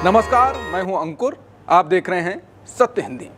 नमस्कार, मैं हूं अंकुर। आप देख रहे हैं सत्य हिंदी।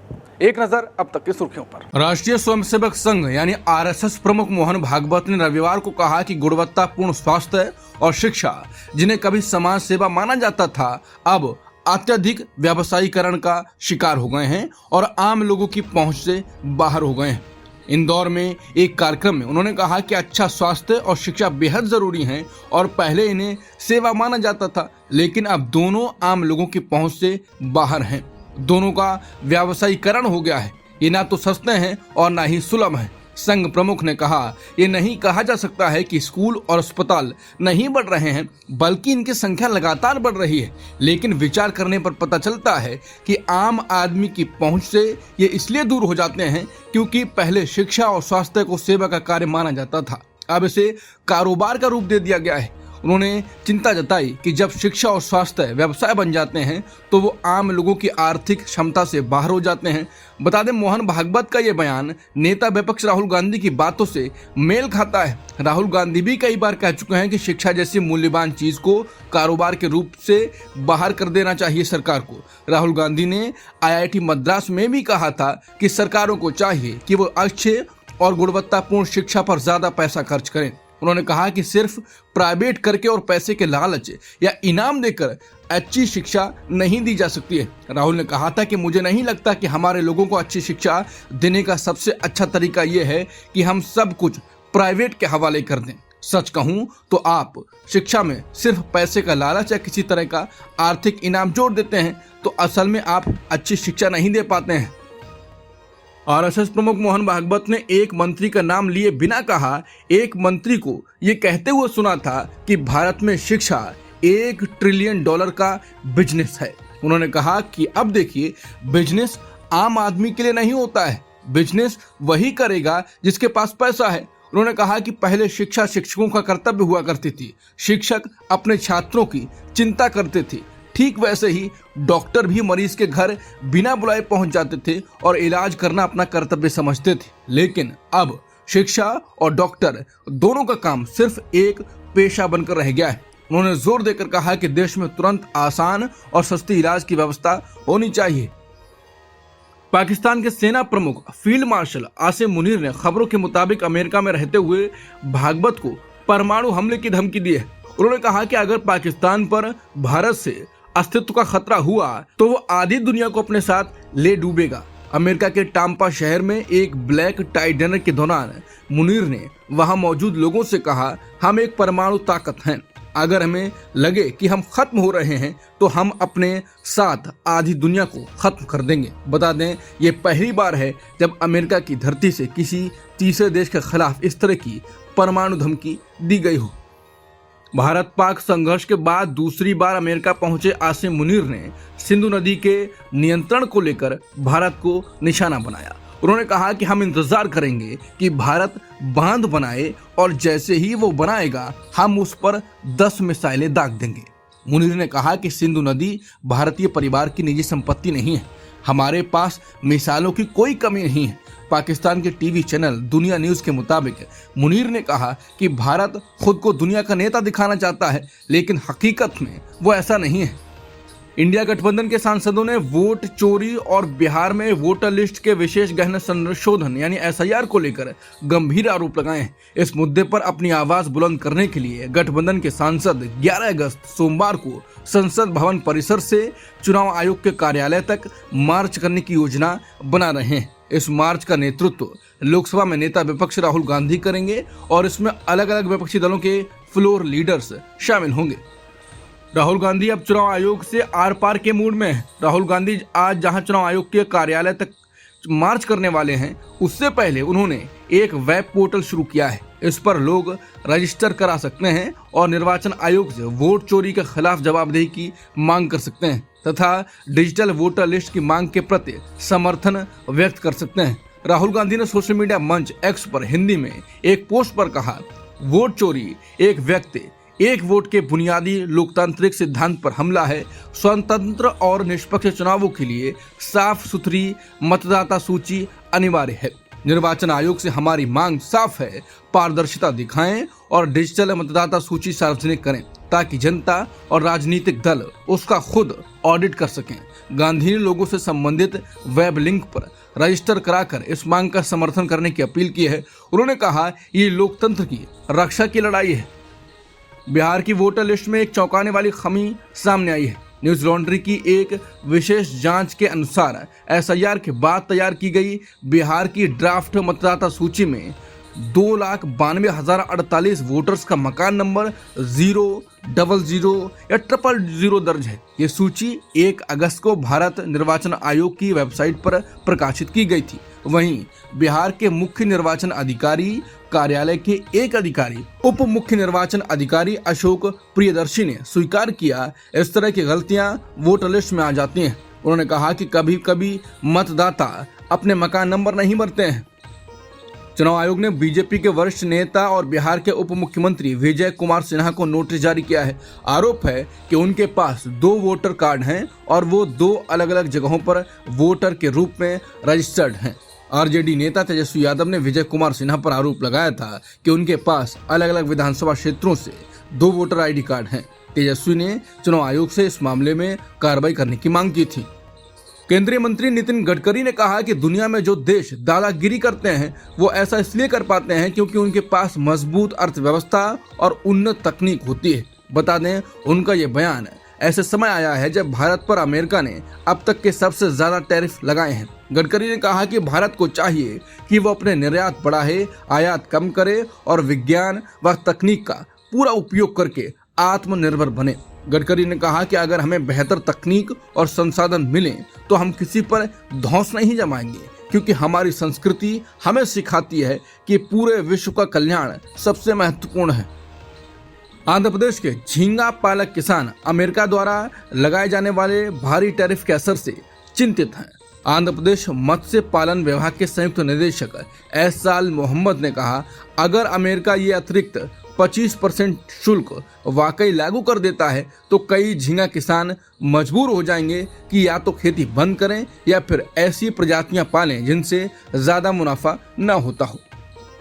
एक नजर अब तक की सुर्खियों पर। राष्ट्रीय स्वयंसेवक संघ यानी आरएसएस प्रमुख मोहन भागवत ने रविवार को कहा कि गुणवत्तापूर्ण स्वास्थ्य और शिक्षा, जिन्हें कभी समाज सेवा माना जाता था, अब अत्यधिक व्यावसायीकरण का शिकार हो गए हैं और आम लोगों की पहुंच से बाहर हो गए हैं। इंदौर में एक कार्यक्रम में उन्होंने कहा कि अच्छा स्वास्थ्य और शिक्षा बेहद जरूरी हैं और पहले इन्हें सेवा माना जाता था, लेकिन अब दोनों आम लोगों की पहुंच से बाहर हैं। दोनों का व्यावसायीकरण हो गया है। ये ना तो सस्ते हैं और ना ही सुलभ हैं। संघ प्रमुख ने कहा, ये नहीं कहा जा सकता है कि स्कूल और अस्पताल नहीं बढ़ रहे हैं, बल्कि इनकी संख्या लगातार बढ़ रही है। लेकिन विचार करने पर पता चलता है कि आम आदमी की पहुंच से ये इसलिए दूर हो जाते हैं क्योंकि पहले शिक्षा और स्वास्थ्य को सेवा का कार्य माना जाता था, अब इसे कारोबार का रूप दे दिया गया है। उन्होंने चिंता जताई कि जब शिक्षा और स्वास्थ्य व्यवसाय बन जाते हैं तो वो आम लोगों की आर्थिक क्षमता से बाहर हो जाते हैं। बता दें, मोहन भागवत का ये बयान नेता विपक्ष राहुल गांधी की बातों से मेल खाता है। राहुल गांधी भी कई बार कह चुके हैं कि शिक्षा जैसी मूल्यवान चीज को कारोबार के रूप से बाहर कर देना चाहिए सरकार को। राहुल गांधी ने IIT मद्रास में भी कहा था कि सरकारों को चाहिए कि वो अच्छे और गुणवत्तापूर्ण शिक्षा पर ज्यादा पैसा खर्च करें। उन्होंने कहा कि सिर्फ प्राइवेट करके और पैसे के लालच या इनाम देकर अच्छी शिक्षा नहीं दी जा सकती है। राहुल ने कहा था कि मुझे नहीं लगता कि हमारे लोगों को अच्छी शिक्षा देने का सबसे अच्छा तरीका यह है कि हम सब कुछ प्राइवेट के हवाले कर दें। सच कहूं तो आप शिक्षा में सिर्फ पैसे का लालच या किसी तरह का आर्थिक इनाम जोड़ देते हैं तो असल में आप अच्छी शिक्षा नहीं दे पाते हैं। आरएसएस प्रमुख मोहन भागवत ने एक मंत्री का नाम लिए बिना कहा एक मंत्री को ये कहते हुए सुना था कि भारत में शिक्षा $1 ट्रिलियन का बिजनेस है। उन्होंने कहा कि अब देखिए, बिजनेस आम आदमी के लिए नहीं होता है, बिजनेस वही करेगा जिसके पास पैसा है। उन्होंने कहा कि पहले शिक्षा शिक्षकों का कर्तव्य हुआ करती थी, शिक्षक अपने छात्रों की चिंता करते थे। ठीक वैसे ही डॉक्टर भी मरीज के घर बिना बुलाए पहुंच जाते थे और इलाज करना अपना कर्तव्य समझते थे। लेकिन अब शिक्षा और डॉक्टर दोनों का काम सिर्फ एक पेशा बनकर रह गया है। उन्होंने जोर देकर कहा कि देश में तुरंत आसान और सस्ती इलाज की व्यवस्था होनी चाहिए। पाकिस्तान के सेना प्रमुख फील्ड मार्शल आसिम मुनीर ने खबरों के मुताबिक अमेरिका में रहते हुए भागवत को परमाणु हमले की धमकी दी है। उन्होंने कहा कि अगर पाकिस्तान पर भारत से अस्तित्व का खतरा हुआ तो वो आधी दुनिया को अपने साथ ले डूबेगा। अमेरिका के टाम्पा शहर में एक ब्लैक टाई डिनर के दौरान मुनीर ने वहां मौजूद लोगों से कहा, हम एक परमाणु ताकत हैं। अगर हमें लगे कि हम खत्म हो रहे हैं तो हम अपने साथ आधी दुनिया को खत्म कर देंगे। बता दें, ये पहली बार है जब अमेरिका की धरती से किसी तीसरे देश के खिलाफ इस तरह की परमाणु धमकी दी गई हो। भारत पाक संघर्ष के बाद दूसरी बार अमेरिका पहुंचे आसिम मुनीर ने सिंधु नदी के नियंत्रण को लेकर भारत को निशाना बनाया। उन्होंने कहा कि हम इंतजार करेंगे कि भारत बांध बनाए और जैसे ही वो बनाएगा हम उस पर 10 मिसाइलें दाग देंगे। मुनीर ने कहा कि सिंधु नदी भारतीय परिवार की निजी संपत्ति नहीं है, हमारे पास मिसाइलों की कोई कमी नहीं है। पाकिस्तान के टीवी चैनल दुनिया न्यूज के मुताबिक मुनीर ने कहा कि भारत खुद को दुनिया का नेता दिखाना चाहता है, लेकिन हकीकत में वो ऐसा नहीं है। इंडिया गठबंधन के सांसदों ने वोट चोरी और बिहार में वोटर लिस्ट के विशेष गहन संशोधन यानी SIR को लेकर गंभीर आरोप लगाए हैं। इस मुद्दे पर अपनी आवाज बुलंद करने के लिए गठबंधन के सांसद 11 अगस्त सोमवार को संसद भवन परिसर से चुनाव आयोग के कार्यालय तक मार्च करने की योजना बना रहे हैं। इस मार्च का नेतृत्व लोकसभा में नेता विपक्ष राहुल गांधी करेंगे और इसमें अलग अलग विपक्षी दलों के फ्लोर लीडर्स शामिल होंगे। राहुल गांधी अब चुनाव आयोग से आर पार के मूड में है। राहुल गांधी आज जहां चुनाव आयोग के कार्यालय तक मार्च करने वाले हैं, उससे पहले उन्होंने एक वेब पोर्टल शुरू किया है। इस पर लोग रजिस्टर करा सकते हैं और निर्वाचन आयोग से वोट चोरी के खिलाफ जवाबदेही की मांग कर सकते हैं तथा डिजिटल वोटर लिस्ट की मांग के प्रति समर्थन व्यक्त कर सकते हैं। राहुल गांधी ने सोशल मीडिया मंच X पर हिंदी में एक पोस्ट पर कहा, वोट चोरी एक व्यक्ति एक वोट के बुनियादी लोकतांत्रिक सिद्धांत पर हमला है। स्वतंत्र और निष्पक्ष चुनावों के लिए साफ सुथरी मतदाता सूची अनिवार्य है। निर्वाचन आयोग से हमारी मांग साफ है, पारदर्शिता दिखाएं और डिजिटल मतदाता सूची सार्वजनिक करें। ताकि जनता और राजनीतिक दल उसका खुद ऑडिट कर सकें। गांधी ने लोगों से संबंधित वेब लिंक पर रजिस्टर कराकर इस मांग का समर्थन करने की अपील की है। उन्होंने कहा, ये लोकतंत्र की रक्षा की लड़ाई है। बिहार की वोटर लिस्ट में एक चौंकाने वाली खामी सामने आई है। न्यूज लॉन्ड्री की एक विशेष जांच के अनुसार एसआईआर के बाद तैयार की गई बिहार की ड्राफ्ट मतदाता सूची में 2,92,048 वोटर्स का मकान नंबर 000 या 000 दर्ज है। ये सूची 1 अगस्त को भारत निर्वाचन आयोग की वेबसाइट पर प्रकाशित की गई थी। वहीं बिहार के मुख्य निर्वाचन अधिकारी कार्यालय के एक अधिकारी उप मुख्य निर्वाचन अधिकारी अशोक प्रियदर्शी ने स्वीकार किया, इस तरह की गलतियां वोटर लिस्ट में आ जाती हैं। उन्होंने कहा कि कभी कभी मतदाता अपने मकान नंबर नहीं भरते हैं। चुनाव आयोग ने बीजेपी के वरिष्ठ नेता और बिहार के उप मुख्यमंत्री विजय कुमार सिन्हा को नोटिस जारी किया है। आरोप है कि उनके पास 2 वोटर कार्ड हैं और वो 2 अलग अलग जगहों पर वोटर के रूप में रजिस्टर्ड हैं। आरजेडी नेता तेजस्वी यादव ने विजय कुमार सिन्हा पर आरोप लगाया था कि उनके पास अलग अलग विधानसभा क्षेत्रों से 2 वोटर आईडी कार्ड हैं। तेजस्वी ने चुनाव आयोग से इस मामले में कार्रवाई करने की मांग की थी। केंद्रीय मंत्री नितिन गडकरी ने कहा कि दुनिया में जो देश दादागिरी करते हैं वो ऐसा इसलिए कर पाते हैं क्योंकि उनके पास मजबूत अर्थव्यवस्था और उन्नत तकनीक होती है। बता दें, उनका ये बयान ऐसे समय आया है जब भारत पर अमेरिका ने अब तक के सबसे ज्यादा टैरिफ लगाए हैं। गडकरी ने कहा कि भारत को चाहिए कि वो अपने निर्यात बढ़ाए, आयात कम करे और विज्ञान व तकनीक का पूरा उपयोग करके आत्मनिर्भर बने। गडकरी ने कहा कि अगर हमें बेहतर तकनीक और संसाधन मिले तो हम किसी पर धौंस नहीं जमाएंगे, क्योंकि हमारी संस्कृति हमें सिखाती है कि पूरे विश्व का कल्याण सबसे महत्वपूर्ण है। आंध्र प्रदेश के झींगा पालक किसान अमेरिका द्वारा लगाए जाने वाले भारी टैरिफ के असर से चिंतित हैं। आंध्र प्रदेश मत्स्य पालन विभाग के संयुक्त निदेशक एहसान मोहम्मद ने कहा, अगर अमेरिका ये अतिरिक्त 25% शुल्क वाकई लागू कर देता है तो कई झींगा किसान मजबूर हो जाएंगे कि या तो खेती बंद करें या फिर ऐसी प्रजातियां पालें जिनसे ज्यादा मुनाफा न होता हो।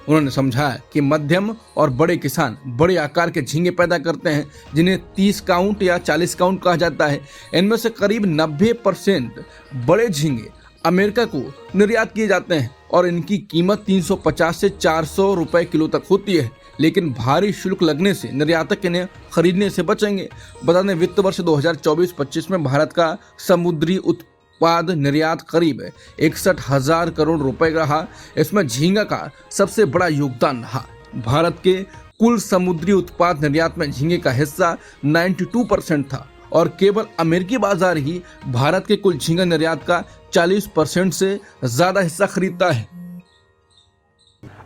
उन्होंने समझाया कि मध्यम और बड़े किसान बड़े आकार के झींगे पैदा करते हैं, जिन्हें 30 काउंट या 40 काउंट कहा जाता है। इनमें से करीब 90% बड़े झींगे अमेरिका को निर्यात किए जाते हैं और इनकी कीमत 350 से 400 रुपए किलो तक होती है, लेकिन भारी शुल्क लगने से निर्यातक इन्हें खरीदने से बचेंगे। बता दें, वित्त वर्ष 2024-25 में भारत का समुद्री उत्पाद निर्यात करीब 61,000 करोड़ रुपए रहा। इसमें झींगा का सबसे बड़ा योगदान रहा। भारत के कुल समुद्री उत्पाद निर्यात में झींगे का हिस्सा 92% था और केवल अमेरिकी बाजार ही भारत के कुल झींगा निर्यात का 40% से ज्यादा हिस्सा खरीदता है।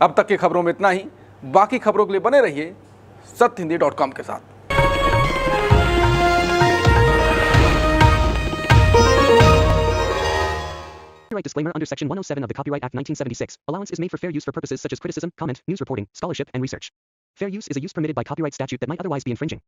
अब तक की खबरों में इतना ही। बाकी खबरों के लिए बने रहिए सत्यहिंदी.com के साथ। Copyright disclaimer under Section 107 of the Copyright Act 1976. Allowance is made for fair use for purposes such as criticism, comment, news reporting, scholarship, and research. Fair use is a use permitted by copyright statute that might otherwise be infringing.